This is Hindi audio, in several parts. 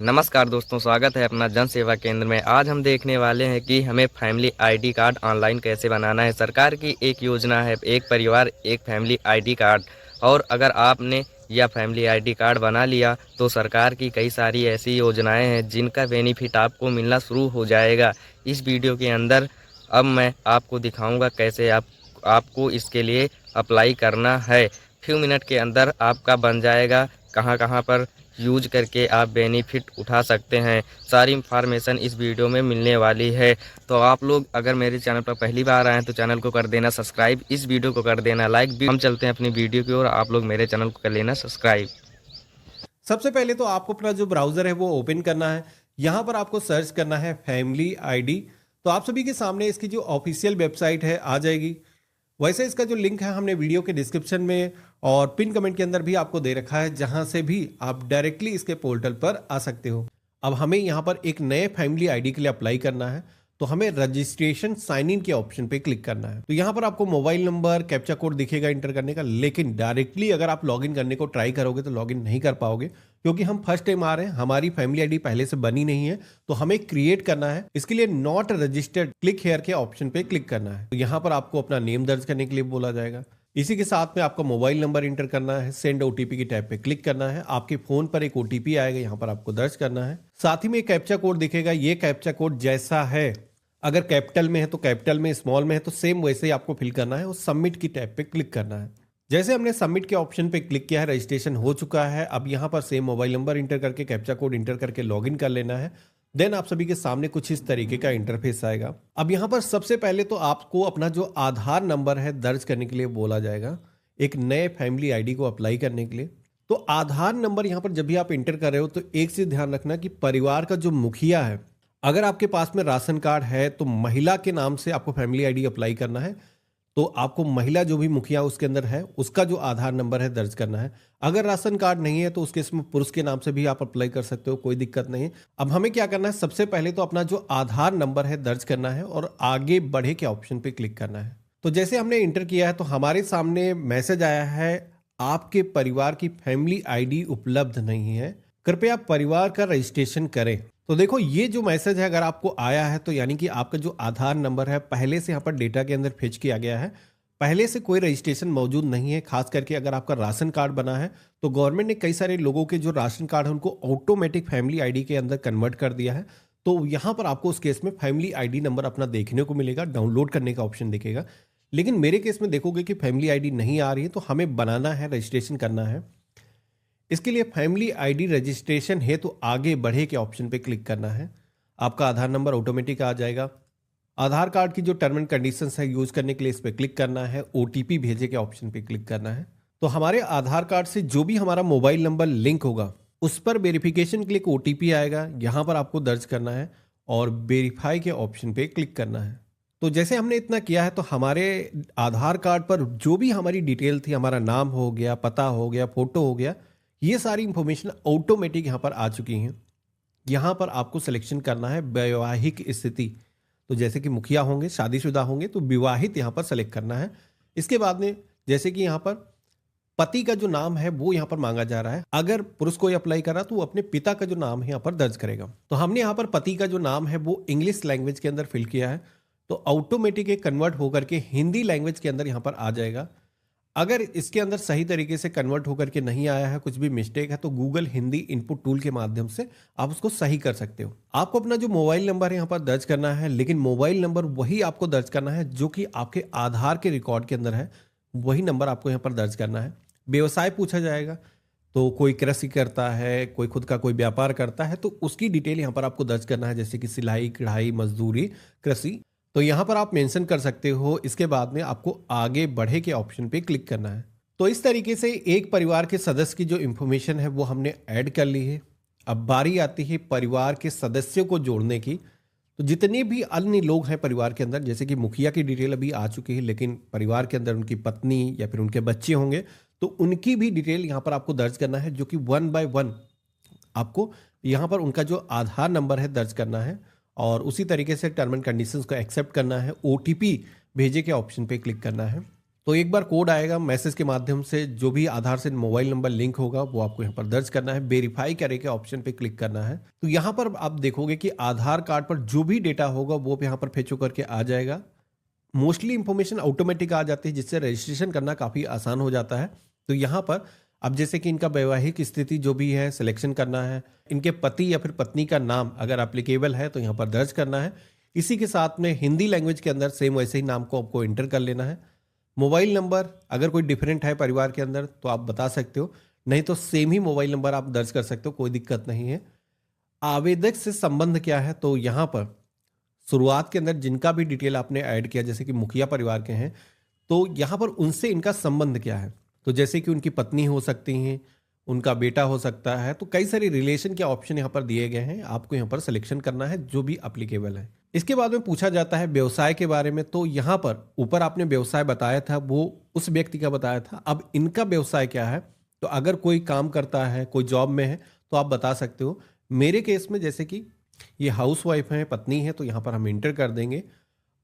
नमस्कार दोस्तों, स्वागत है अपना जन सेवा केंद्र में। आज हम देखने वाले हैं कि हमें फैमिली आईडी कार्ड ऑनलाइन कैसे बनाना है। सरकार की एक योजना है, एक परिवार एक फैमिली आईडी कार्ड। और अगर आपने यह फैमिली आईडी कार्ड बना लिया तो सरकार की कई सारी ऐसी योजनाएं हैं जिनका बेनिफिट आपको मिलना शुरू हो जाएगा। इस वीडियो के अंदर अब मैं आपको दिखाऊंगा कैसे आपको इसके लिए अप्लाई करना है। फ्यू मिनट के अंदर आपका बन जाएगा। कहां कहां पर यूज करके आप बेनिफिट उठा सकते हैं, सारी इंफॉर्मेशन इस वीडियो में मिलने वाली है। तो आप लोग अगर मेरे चैनल पर पहली बार आए हैं तो चैनल को कर देना सब्सक्राइब, इस वीडियो को कर देना लाइक भी। हम चलते हैं अपनी वीडियो की ओर, आप लोग मेरे चैनल को कर लेना सब्सक्राइब। सबसे पहले तो आपको अपना जो ब्राउजर है वो ओपन करना है। यहाँ पर आपको सर्च करना है फैमिली आईडी। तो आप सभी के सामने इसकी जो ऑफिशियल वेबसाइट है आ जाएगी। वैसे इसका जो लिंक है हमने वीडियो के डिस्क्रिप्शन में और पिन कमेंट के अंदर भी आपको दे रखा है, जहां से भी आप डायरेक्टली इसके पोर्टल पर आ सकते हो। अब हमें यहाँ पर एक नए फैमिली आईडी के लिए अप्लाई करना है, तो हमें रजिस्ट्रेशन साइन इन के ऑप्शन पे क्लिक करना है। तो यहाँ पर आपको मोबाइल नंबर कैप्चा कोड दिखेगा इंटर करने का, लेकिन डायरेक्टली अगर आप लॉगिन करने को ट्राई करोगे तो लॉगिन नहीं कर पाओगे, क्योंकि हम फर्स्ट टाइम आ रहे हैं, हमारी फैमिली आईडी पहले से बनी नहीं है। तो हमें क्रिएट करना है। इसके लिए नॉट रजिस्टर्ड क्लिक हेयर के ऑप्शन पे क्लिक करना है। तो यहाँ पर आपको अपना नेम दर्ज करने के लिए बोला जाएगा। इसी के साथ में आपका मोबाइल नंबर इंटर करना है। सेंड ओटीपी की टैब पे क्लिक करना है। आपके फोन पर एक ओटीपी आएगा, यहाँ पर आपको दर्ज करना है। साथ ही में एक कैप्चा कोड दिखेगा। ये कैप्चा कोड जैसा है, अगर कैपिटल में है तो कैपिटल में, स्मॉल में है तो सेम वैसे ही आपको फिल करना है और सबमिट की टैब पे क्लिक करना है। जैसे हमने सबमिट के ऑप्शन पे क्लिक किया है, रजिस्ट्रेशन हो चुका है। अब यहाँ पर सेम मोबाइल नंबर इंटर करके कैप्चा कोड इंटर करके लॉगिन कर लेना है। देन आप सभी के सामने कुछ इस तरीके का इंटरफेस आएगा। अब यहाँ पर सबसे पहले तो आपको अपना जो आधार नंबर है दर्ज करने के लिए बोला जाएगा, एक नए फैमिली आईडी को अप्लाई करने के लिए। तो आधार नंबर यहाँ पर जब भी आप इंटर कर रहे हो तो एक चीज ध्यान रखना कि परिवार का जो मुखिया है, अगर आपके पास में राशन कार्ड है तो महिला के नाम से आपको फैमिली आईडी अप्लाई करना है। तो आपको महिला जो भी मुखिया उसके अंदर है उसका जो आधार नंबर है दर्ज करना है। अगर राशन कार्ड नहीं है तो उसके इसमें पुरुष के नाम से भी आप अप्लाई कर सकते हो, कोई दिक्कत नहीं। अब हमें क्या करना है, सबसे पहले तो अपना जो आधार नंबर है दर्ज करना है और आगे बढ़े के ऑप्शन पे क्लिक करना है। तो जैसे हमने इंटर किया है तो हमारे सामने मैसेज आया है, आपके परिवार की फैमिली आईडी उपलब्ध नहीं है, कृपया परिवार का रजिस्ट्रेशन करें। तो देखो ये जो मैसेज है अगर आपको आया है तो यानी कि आपका जो आधार नंबर है पहले से यहाँ पर डेटा के अंदर फिच किया गया है, पहले से कोई रजिस्ट्रेशन मौजूद नहीं है। खास करके अगर आपका राशन कार्ड बना है तो गवर्नमेंट ने कई सारे लोगों के जो राशन कार्ड है उनको ऑटोमेटिक फैमिली आईडी के अंदर कन्वर्ट कर दिया है। तो यहाँ पर आपको उस केस में फैमिली आईडी नंबर अपना देखने को मिलेगा, डाउनलोड करने का ऑप्शन दिखेगा। लेकिन मेरे केस में देखोगे कि फैमिली आईडी नहीं आ रही है, तो हमें बनाना है, रजिस्ट्रेशन करना है। इसके लिए फैमिली आईडी रजिस्ट्रेशन है तो आगे बढ़े के ऑप्शन पे क्लिक करना है। आपका आधार नंबर ऑटोमेटिक आ जाएगा। आधार कार्ड की जो टर्म एंड कंडीशंस है यूज करने के लिए इस पे क्लिक करना है। ओटीपी भेजे के ऑप्शन पे क्लिक करना है। तो हमारे आधार कार्ड से जो भी हमारा मोबाइल नंबर लिंक होगा उस पर वेरिफिकेशन के लिए एक ओटीपी आएगा, यहाँ पर आपको दर्ज करना है और वेरीफाई के ऑप्शन पे क्लिक करना है। तो जैसे हमने इतना किया है तो हमारे आधार कार्ड पर जो भी हमारी डिटेल थी, हमारा नाम हो गया, पता हो गया, फोटो हो गया, ये सारी इंफॉर्मेशन ऑटोमेटिक यहाँ पर आ चुकी हैं। यहाँ पर आपको सिलेक्शन करना है वैवाहिक स्थिति। तो जैसे कि मुखिया होंगे, शादीशुदा होंगे तो विवाहित यहाँ पर सेलेक्ट करना है। इसके बाद में जैसे कि यहाँ पर पति का जो नाम है वो यहाँ पर मांगा जा रहा है। अगर पुरुष कोई अप्लाई कर रहा तो वो अपने पिता का जो नाम है यहाँ पर दर्ज करेगा। तो हमने यहाँ पर पति का जो नाम है वो इंग्लिश लैंग्वेज के अंदर फिल किया है, तो ऑटोमेटिक कन्वर्ट होकर के हिंदी लैंग्वेज के अंदर यहाँ पर आ जाएगा। अगर इसके अंदर सही तरीके से कन्वर्ट होकर के नहीं आया है, कुछ भी मिस्टेक है, तो गूगल हिंदी इनपुट टूल के माध्यम से आप उसको सही कर सकते हो। आपको अपना जो मोबाइल नंबर है यहाँ पर दर्ज करना है, लेकिन मोबाइल नंबर वही आपको दर्ज करना है जो कि आपके आधार के रिकॉर्ड के अंदर है, वही नंबर आपको यहाँ पर दर्ज करना है। व्यवसाय पूछा जाएगा, तो कोई कृषि करता है, कोई खुद का कोई व्यापार करता है, तो उसकी डिटेल यहाँ पर आपको दर्ज करना है, जैसे कि सिलाई, कढ़ाई, मजदूरी, कृषि। तो यहाँ पर आप मेंशन कर सकते हो। इसके बाद में आपको आगे बढ़े के ऑप्शन पे क्लिक करना है। तो इस तरीके से एक परिवार के सदस्य की जो इंफॉर्मेशन है वो हमने ऐड कर ली है। अब बारी आती है परिवार के सदस्यों को जोड़ने की। तो जितने भी अन्य लोग हैं परिवार के अंदर, जैसे कि मुखिया की डिटेल अभी आ चुकी है, लेकिन परिवार के अंदर उनकी पत्नी या फिर उनके बच्चे होंगे तो उनकी भी डिटेल यहाँ पर आपको दर्ज करना है, जो कि 1 बाय 1 आपको यहाँ पर उनका जो आधार नंबर है दर्ज करना है और उसी तरीके से टर्म एंड कंडीशंस को एक्सेप्ट करना है। ओटीपी भेजे के ऑप्शन पे क्लिक करना है। तो एक बार कोड आएगा मैसेज के माध्यम से, जो भी आधार से मोबाइल नंबर लिंक होगा वो आपको यहाँ पर दर्ज करना है, वेरीफाई करे के ऑप्शन पे क्लिक करना है। तो यहाँ पर आप देखोगे कि आधार कार्ड पर जो भी डेटा होगा वो यहाँ पर फेच होकर के आ जाएगा। मोस्टली इंफॉर्मेशन ऑटोमेटिक आ जाती है, जिससे रजिस्ट्रेशन करना काफ़ी आसान हो जाता है। तो यहाँ पर अब जैसे कि इनका वैवाहिक स्थिति जो भी है सिलेक्शन करना है, इनके पति या फिर पत्नी का नाम अगर एप्लीकेबल है तो यहाँ पर दर्ज करना है। इसी के साथ में हिंदी लैंग्वेज के अंदर सेम वैसे ही नाम को आपको एंटर कर लेना है। मोबाइल नंबर अगर कोई डिफरेंट है परिवार के अंदर तो आप बता सकते हो, नहीं तो सेम ही मोबाइल नंबर आप दर्ज कर सकते हो, कोई दिक्कत नहीं है। आवेदक से संबंध क्या है, तो यहाँ पर शुरुआत के अंदर जिनका भी डिटेल आपने ऐड किया, जैसे कि मुखिया परिवार के हैं, तो यहाँ पर उनसे इनका संबंध क्या है। तो जैसे कि उनकी पत्नी हो सकती हैं, उनका बेटा हो सकता है, तो कई सारे रिलेशन के ऑप्शन यहाँ पर दिए गए हैं, आपको यहाँ पर सिलेक्शन करना है जो भी एप्लीकेबल है। इसके बाद में पूछा जाता है व्यवसाय के बारे में, तो यहाँ पर ऊपर आपने व्यवसाय बताया था वो उस व्यक्ति का बताया था, अब इनका व्यवसाय क्या है। तो अगर कोई काम करता है, कोई जॉब में है तो आप बता सकते हो। मेरे केस में जैसे कि ये हाउस वाइफ है, पत्नी है, तो यहाँ पर हम इंटर कर देंगे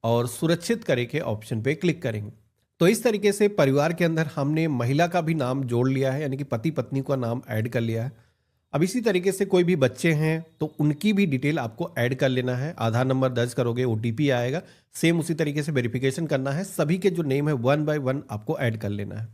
और सुरक्षित करे के ऑप्शन पे क्लिक करेंगे। तो इस तरीके से परिवार के अंदर हमने महिला का भी नाम जोड़ लिया है, यानी कि पति पत्नी का नाम ऐड कर लिया है। अब इसी तरीके से कोई भी बच्चे हैं तो उनकी भी डिटेल आपको ऐड कर लेना है। आधार नंबर दर्ज करोगे, ओटीपी आएगा, सेम उसी तरीके से वेरिफिकेशन करना है। सभी के जो नेम है 1 बाय 1 आपको ऐड कर लेना है।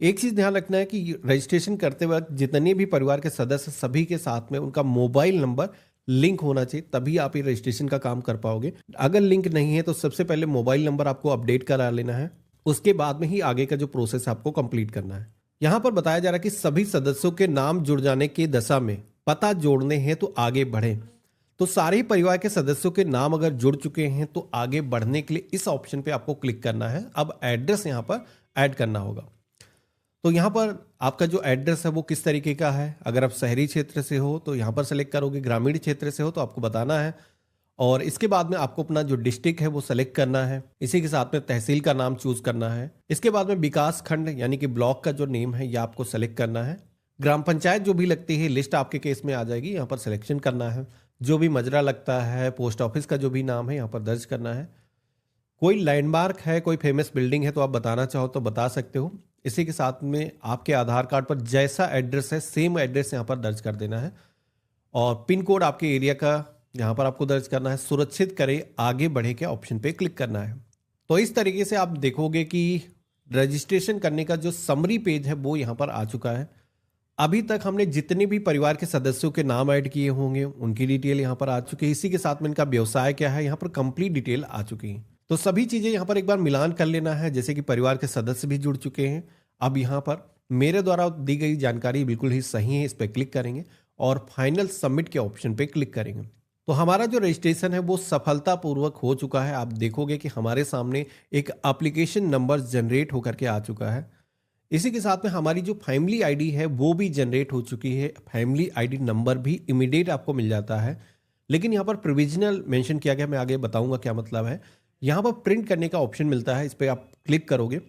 एक चीज़ ध्यान रखना है कि रजिस्ट्रेशन करते वक्त जितने भी परिवार के सदस्य सभी के साथ में उनका मोबाइल नंबर लिंक होना चाहिए, तभी आप ये रजिस्ट्रेशन का काम कर पाओगे। अगर लिंक नहीं है तो सबसे पहले मोबाइल नंबर आपको अपडेट करा लेना है, उसके बाद में ही आगे का जो प्रोसेस आपको कंप्लीट करना है। यहाँ पर बताया जा रहा है कि सभी सदस्यों के नाम जुड़ जाने की दशा में पता जोड़ने हैं तो आगे बढ़ें। तो सारे ही परिवार के सदस्यों के नाम अगर जुड़ चुके हैं तो आगे बढ़ने के लिए इस ऑप्शन पे आपको क्लिक करना है। अब एड्रेस यहाँ पर ऐड करना होगा। तो यहाँ पर आपका जो एड्रेस है वो किस तरीके का है, अगर आप शहरी क्षेत्र से हो तो यहाँ पर सेलेक्ट करोगे, ग्रामीण क्षेत्र से हो तो आपको बताना है। और इसके बाद में आपको अपना जो डिस्ट्रिक्ट है वो सेलेक्ट करना है। इसी के साथ में तहसील का नाम चूज करना है। इसके बाद में विकास खंड यानी कि ब्लॉक का जो नेम है ये आपको सेलेक्ट करना है। ग्राम पंचायत जो भी लगती है लिस्ट आपके केस में आ जाएगी, यहाँ पर सिलेक्शन करना है। जो भी मजरा लगता है, पोस्ट ऑफिस का जो भी नाम है यहाँ पर दर्ज करना है। कोई लैंडमार्क है, कोई फेमस बिल्डिंग है तो आप बताना चाहो तो बता सकते हो। इसी के साथ में आपके आधार कार्ड पर जैसा एड्रेस है सेम एड्रेस यहाँ पर दर्ज कर देना है। और पिन कोड आपके एरिया का यहाँ पर आपको दर्ज करना है। सुरक्षित करें आगे बढ़े के ऑप्शन पे क्लिक करना है। तो इस तरीके से आप देखोगे कि रजिस्ट्रेशन करने का जो समरी पेज है वो यहाँ पर आ चुका है। अभी तक हमने जितने भी परिवार के सदस्यों के नाम ऐड किए होंगे उनकी डिटेल यहाँ पर आ चुकी है। इसी के साथ में इनका व्यवसाय क्या है यहाँ पर कंप्लीट डिटेल आ चुकी है। तो सभी चीजें यहाँ पर एक बार मिलान कर लेना है, जैसे कि परिवार के सदस्य भी जुड़ चुके हैं। अब यहाँ पर मेरे द्वारा दी गई जानकारी बिल्कुल ही सही है, इस पर क्लिक करेंगे और फाइनल सबमिट के ऑप्शन पे क्लिक करेंगे। तो हमारा जो रजिस्ट्रेशन है वो सफलतापूर्वक हो चुका है। आप देखोगे कि हमारे सामने एक एप्लीकेशन नंबर जनरेट होकर के आ चुका है। इसी के साथ में हमारी जो फैमिली आईडी है वो भी जनरेट हो चुकी है। फैमिली आईडी नंबर भी इमीडिएट आपको मिल जाता है, लेकिन यहाँ पर प्रोविजनल मेंशन किया गया, मैं आगे बताऊंगा क्या मतलब है। यहाँ पर प्रिंट करने का ऑप्शन मिलता है, इस पर आप क्लिक करोगे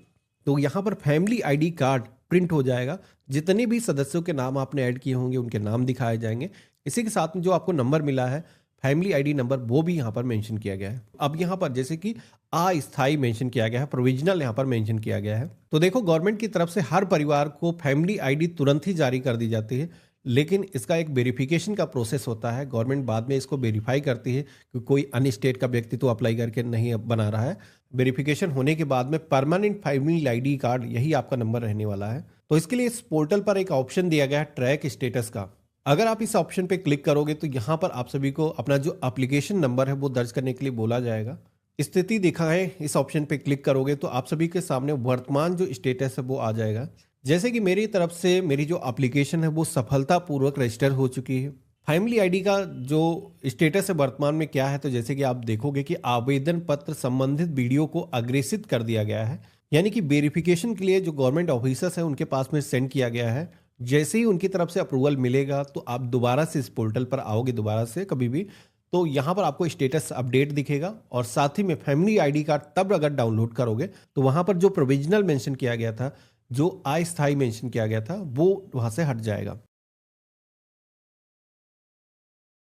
तो यहाँ पर फैमिली आईडी कार्ड प्रिंट हो जाएगा। जितने भी सदस्यों के नाम आपने ऐड किए होंगे उनके नाम दिखाए जाएंगे। इसी के साथ में जो आपको नंबर मिला है फैमिली आईडी नंबर वो भी यहाँ पर मेंशन किया गया है। अब यहाँ पर जैसे कि अस्थायी मेंशन किया गया है, प्रोविजनल यहाँ पर मेंशन किया गया है। तो देखो गवर्नमेंट की तरफ से हर परिवार को फैमिली आईडी तुरंत ही जारी कर दी जाती है, लेकिन इसका एक वेरिफिकेशन का प्रोसेस होता है। गवर्नमेंट बाद में इसको वेरीफाई करती है कि कोई अन्य स्टेट का व्यक्ति तो अप्लाई करके नहीं बना रहा है। वेरिफिकेशन होने के बाद में परमानेंट फैमिली आईडी कार्ड यही आपका नंबर रहने वाला है। तो इसके लिए इस पोर्टल पर एक ऑप्शन दिया गया है ट्रैक स्टेटस का। अगर आप इस ऑप्शन पे क्लिक करोगे तो यहाँ पर आप सभी को अपना जो एप्लीकेशन नंबर है वो दर्ज करने के लिए बोला जाएगा। स्थिति दिखाएं, इस ऑप्शन पे क्लिक करोगे तो आप सभी के सामने वर्तमान जो स्टेटस है वो आ जाएगा। जैसे कि मेरी तरफ से मेरी जो एप्लीकेशन है वो सफलतापूर्वक रजिस्टर हो चुकी है। फैमिली आईडी का जो स्टेटस है वर्तमान में क्या है, तो जैसे कि आप देखोगे कि आवेदन पत्र संबंधित वीडियो को अग्रेसित कर दिया गया है, यानी कि वेरिफिकेशन के लिए जो गवर्नमेंट ऑफिसर्स है उनके पास में सेंड किया गया है। जैसे ही उनकी तरफ से अप्रूवल मिलेगा तो आप दोबारा से इस पोर्टल पर आओगे, दोबारा से कभी भी, तो यहाँ पर आपको स्टेटस अपडेट दिखेगा। और साथ ही में फैमिली आईडी कार्ड तब अगर डाउनलोड करोगे तो वहाँ पर जो प्रोविजनल मेंशन किया गया था, जो अस्थायी मेंशन किया गया था, वो वहाँ से हट जाएगा।